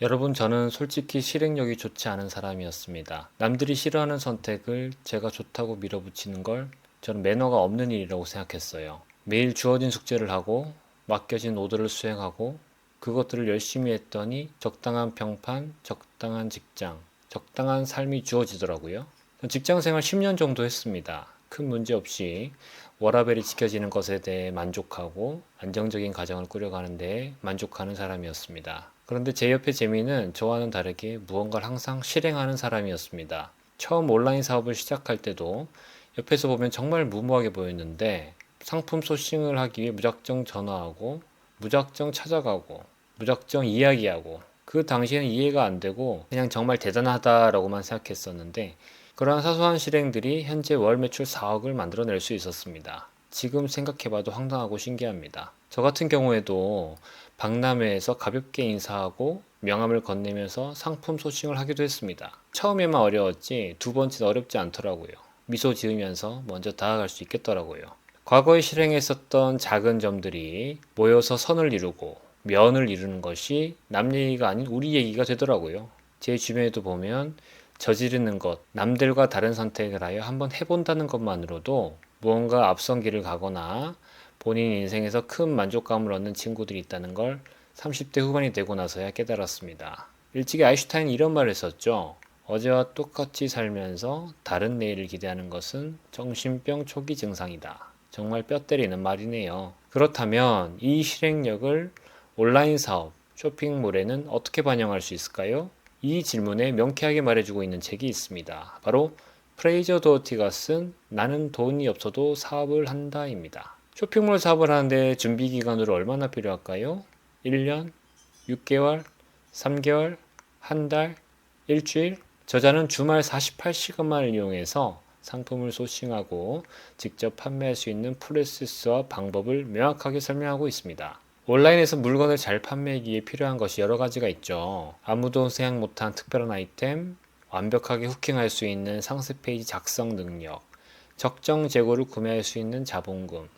여러분, 저는 솔직히 실행력이 좋지 않은 사람이었습니다. 남들이 싫어하는 선택을 제가 좋다고 밀어붙이는 걸 저는 매너가 없는 일이라고 생각했어요. 매일 주어진 숙제를 하고 맡겨진 오더를 수행하고 그것들을 열심히 했더니 적당한 평판, 적당한 직장, 적당한 삶이 주어지더라고요. 직장 생활 10년 정도 했습니다. 큰 문제 없이 워라밸이 지켜지는 것에 대해 만족하고 안정적인 가정을 꾸려가는 데 만족하는 사람이었습니다. 그런데 제 옆에 재미는 저와는 다르게 무언가를 항상 실행하는 사람이었습니다. 처음 온라인 사업을 시작할 때도 옆에서 보면 정말 무모하게 보였는데 상품 소싱을 하기 위해 무작정 전화하고 무작정 찾아가고 무작정 이야기하고 그 당시에는 이해가 안 되고 그냥 정말 대단하다라고만 생각했었는데 그러한 사소한 실행들이 현재 월 매출 4억을 만들어낼 수 있었습니다. 지금 생각해봐도 황당하고 신기합니다. 저 같은 경우에도 박람회에서 가볍게 인사하고 명함을 건네면서 상품 소싱을 하기도 했습니다. 처음에만 어려웠지 두 번째는 어렵지 않더라고요. 미소 지으면서 먼저 다가갈 수 있겠더라고요. 과거에 실행했었던 작은 점들이 모여서 선을 이루고 면을 이루는 것이 남 얘기가 아닌 우리 얘기가 되더라고요. 제 주변에도 보면 저지르는 것, 남들과 다른 선택을 하여 한번 해본다는 것만으로도 무언가 앞선 길을 가거나 본인 인생에서 큰 만족감을 얻는 친구들이 있다는 걸 30대 후반이 되고 나서야 깨달았습니다. 일찍이 아인슈타인이 이런 말을 했었죠. 어제와 똑같이 살면서 다른 내일을 기대하는 것은 정신병 초기 증상이다. 정말 뼈 때리는 말이네요. 그렇다면 이 실행력을 온라인 사업, 쇼핑몰에는 어떻게 반영할 수 있을까요? 이 질문에 명쾌하게 말해주고 있는 책이 있습니다. 바로 프레이저 도어티가 쓴 나는 돈이 없어도 사업을 한다입니다. 쇼핑몰 사업을 하는데 준비 기간으로 얼마나 필요할까요? 1년, 6개월, 3개월, 한 달, 일주일? 저자는 주말 48시간만을 이용해서 상품을 소싱하고 직접 판매할 수 있는 프로세스와 방법을 명확하게 설명하고 있습니다. 온라인에서 물건을 잘 판매하기에 필요한 것이 여러 가지가 있죠. 아무도 생각 못한 특별한 아이템, 완벽하게 후킹할 수 있는 상세 페이지 작성 능력, 적정 재고를 구매할 수 있는 자본금,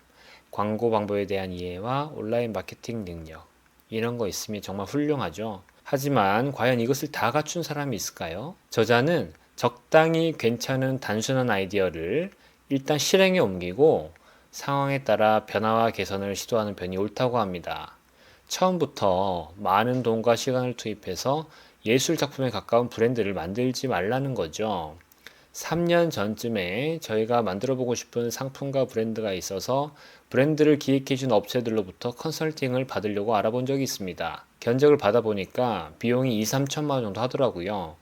광고 방법에 대한 이해와 온라인 마케팅 능력, 이런 거 있으면 정말 훌륭하죠. 하지만 과연 이것을 다 갖춘 사람이 있을까요? 저자는 적당히 괜찮은 단순한 아이디어를 일단 실행에 옮기고 상황에 따라 변화와 개선을 시도하는 편이 옳다고 합니다. 처음부터 많은 돈과 시간을 투입해서 예술 작품에 가까운 브랜드를 만들지 말라는 거죠. 3년 전쯤에 저희가 만들어 보고 싶은 상품과 브랜드가 있어서 브랜드를 기획해준 업체들로부터 컨설팅을 받으려고 알아본 적이 있습니다. 견적을 받아보니까 비용이 2, 3천만 원 정도 하더라고요.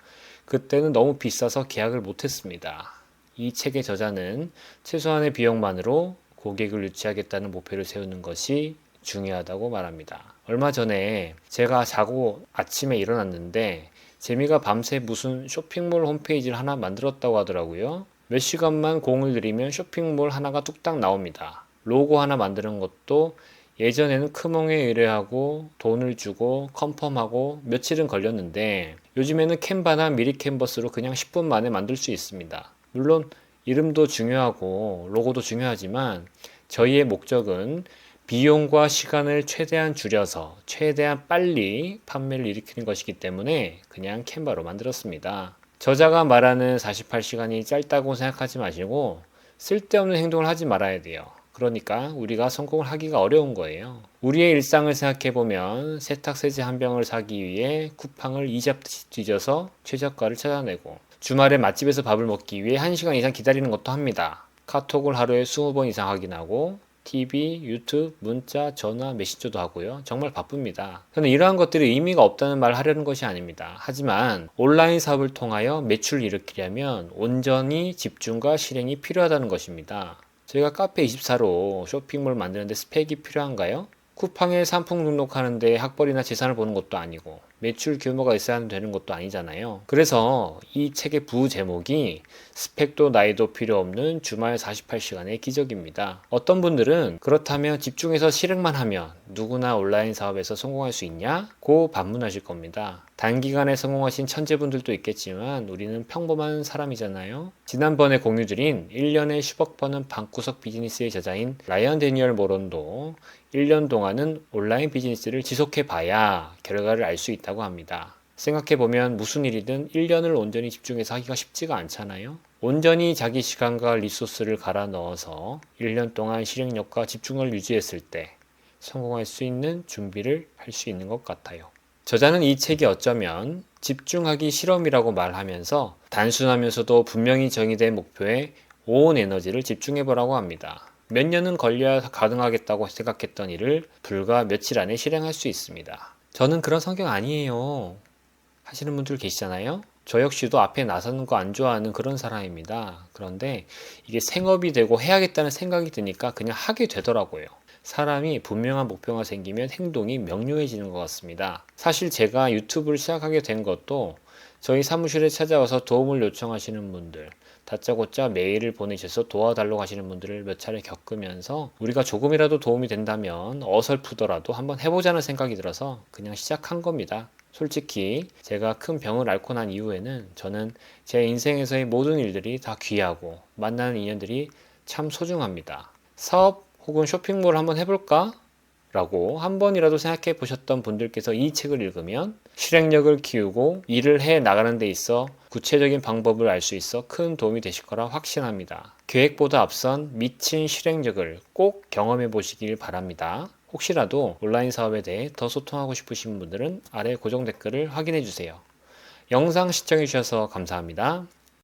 그때는 너무 비싸서 계약을 못했습니다. 이 책의 저자는 최소한의 비용만으로 고객을 유치하겠다는 목표를 세우는 것이 중요하다고 말합니다. 얼마 전에 제가 자고 아침에 일어났는데 재미가 밤새 무슨 쇼핑몰 홈페이지를 하나 만들었다고 하더라고요. 몇 시간만 공을 들이면 쇼핑몰 하나가 뚝딱 나옵니다. 로고 하나 만드는 것도 예전에는 크몽에 의뢰하고 돈을 주고 컨펌하고 며칠은 걸렸는데 요즘에는 캔바나 미리 캔버스로 그냥 10분 만에 만들 수 있습니다. 물론 이름도 중요하고 로고도 중요하지만 저희의 목적은 비용과 시간을 최대한 줄여서 최대한 빨리 판매를 일으키는 것이기 때문에 그냥 캔바로 만들었습니다. 저자가 말하는 48시간이 짧다고 생각하지 마시고 쓸데없는 행동을 하지 말아야 돼요. 그러니까 우리가 성공을 하기가 어려운 거예요. 우리의 일상을 생각해보면 세탁세제 한 병을 사기 위해 쿠팡을 이잡듯이 뒤져서 최저가를 찾아내고 주말에 맛집에서 밥을 먹기 위해 1시간 이상 기다리는 것도 합니다. 카톡을 하루에 20번 이상 확인하고 TV, 유튜브, 문자, 전화, 메신저도 하고요. 정말 바쁩니다. 저는 이러한 것들이 의미가 없다는 말을 하려는 것이 아닙니다. 하지만 온라인 사업을 통하여 매출을 일으키려면 온전히 집중과 실행이 필요하다는 것입니다. 저희가 카페24로 쇼핑몰 만드는데 스펙이 필요한가요? 쿠팡에 상품 등록하는데 학벌이나 재산을 보는 것도 아니고 매출 규모가 있어야 되는 것도 아니잖아요. 그래서 이 책의 부제목이 스펙도 나이도 필요 없는 주말 48시간의 기적입니다. 어떤 분들은 그렇다면 집중해서 실행만 하면 누구나 온라인 사업에서 성공할 수 있냐? 고 반문하실 겁니다. 단기간에 성공하신 천재분들도 있겠지만 우리는 평범한 사람이잖아요. 지난번에 공유드린 1년에 10억 버는 방구석 비즈니스의 저자인 라이언 데니얼 모론도 1년 동안은 온라인 비즈니스를 지속해 봐야 결과를 알 수 있다고 합니다. 생각해보면 무슨 일이든 1년을 온전히 집중해서 하기가 쉽지가 않잖아요. 온전히 자기 시간과 리소스를 갈아 넣어서 1년 동안 실행력과 집중을 유지했을 때 성공할 수 있는 준비를 할 수 있는 것 같아요. 저자는 이 책이 어쩌면 집중하기 실험이라고 말하면서 단순하면서도 분명히 정의된 목표에 온 에너지를 집중해보라고 합니다. 몇 년은 걸려야 가능하겠다고 생각했던 일을 불과 며칠 안에 실행할 수 있습니다. 저는 그런 성격 아니에요 하시는 분들 계시잖아요. 저 역시도 앞에 나서는 거 안 좋아하는 그런 사람입니다. 그런데 이게 생업이 되고 해야겠다는 생각이 드니까 그냥 하게 되더라고요. 사람이 분명한 목표가 생기면 행동이 명료해지는 것 같습니다. 사실 제가 유튜브를 시작하게 된 것도 저희 사무실에 찾아와서 도움을 요청하시는 분들, 다짜고짜 메일을 보내셔서 도와달라고 하시는 분들을 몇 차례 겪으면서 우리가 조금이라도 도움이 된다면 어설프더라도 한번 해보자는 생각이 들어서 그냥 시작한 겁니다. 솔직히 제가 큰 병을 앓고 난 이후에는 저는 제 인생에서의 모든 일들이 다 귀하고 만나는 인연들이 참 소중합니다. 사업 혹은 쇼핑몰 한번 해볼까? 라고 한 번이라도 생각해 보셨던 분들께서 이 책을 읽으면 실행력을 키우고 일을 해 나가는 데 있어 구체적인 방법을 알 수 있어 큰 도움이 되실 거라 확신합니다. 계획보다 앞선 미친 실행력을 꼭 경험해 보시길 바랍니다. 혹시라도 온라인 사업에 대해 더 소통하고 싶으신 분들은 아래 고정 댓글을 확인해 주세요. 영상 시청해 주셔서 감사합니다.